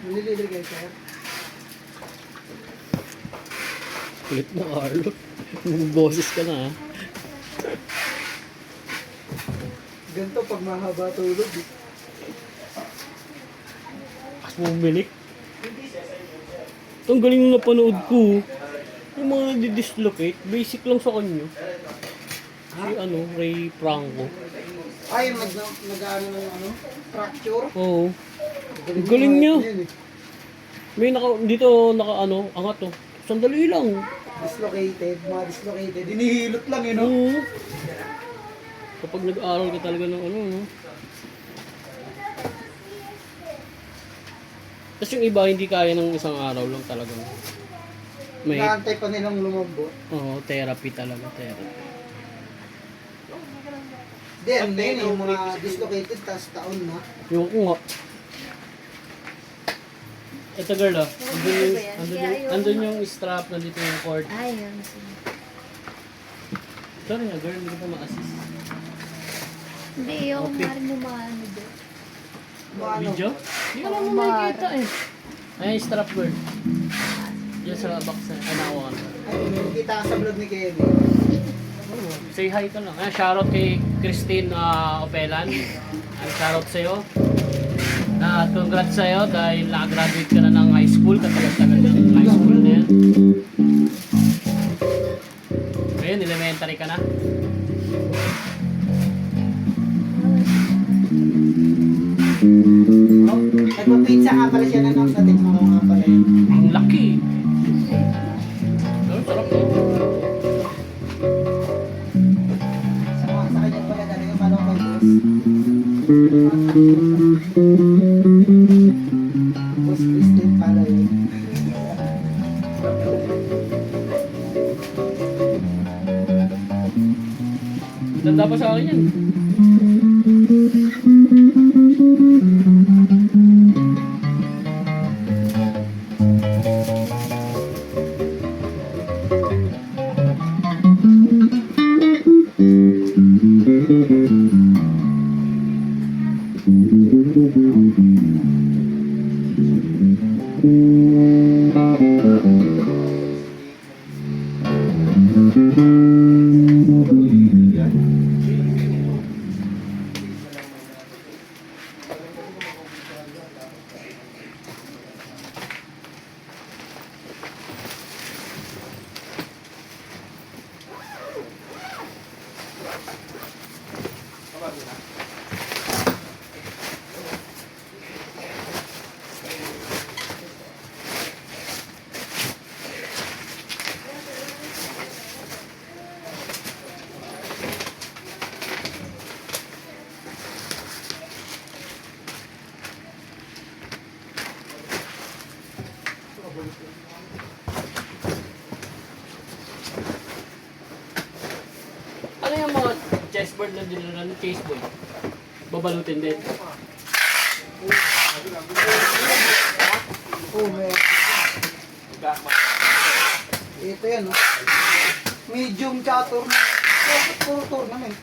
Nililibre kayo, sir. Kulit na, Carlo. Boses ka na, ha? Ganito pag mahaba tulog. Eh. As mo umilik. Ito, ang galing na napanood ko. Yung mga nadi-dislocate, basic lang sa kanya. Si Ray Franco. Ay, nag-ano ng ano? Fracture? Oo. Ang galing niya. May angat to. Sandali lang. Mga dislocated. Dinihilot lang yun, no? Oo. Kapag nag-aaral ka talaga ng no? Tapos yung iba, hindi kaya ng isang araw lang talaga. May, Naantay pa nilang lumambot. therapy talaga, therapy. Hindi, ano na yun, yung mga dislocated, tas taon na. Yung ko nga. Ito girl, andun yung strap, nandito yung cord. Ay, yun. Sorry nga girl, hindi ko pa ma-assist. Hindi, yung Okay. maaaring lumaano doon. Ano? Video? Hindi ko naman makikita eh. Ay, yung strap girl. Yan sa box na, nakuha ka. Ay, nakikita ka sa vlog ni Kenny. Say hi ka lang. Shoutout kay Christine Opelan. Shoutout sa'yo. Congrats sa'yo dahil nakagraduate ka na ng high school. Katagal-tagal ng high school na yan. Ngayon, elementary ka na. Oh, nagpa-pizza nga pala siya na nang natikman ko nga pala yun. Ang laki. Sarap no? Sa kanya pala talaga pala ko boss. Boss Kristen pala yun. Tanda pa sa akin yan. Ano yung mga chessboard na dinala ng chessboard? Babalutin din. Oh, may... Ito yan, no? Medium chatter na. Puro tournament.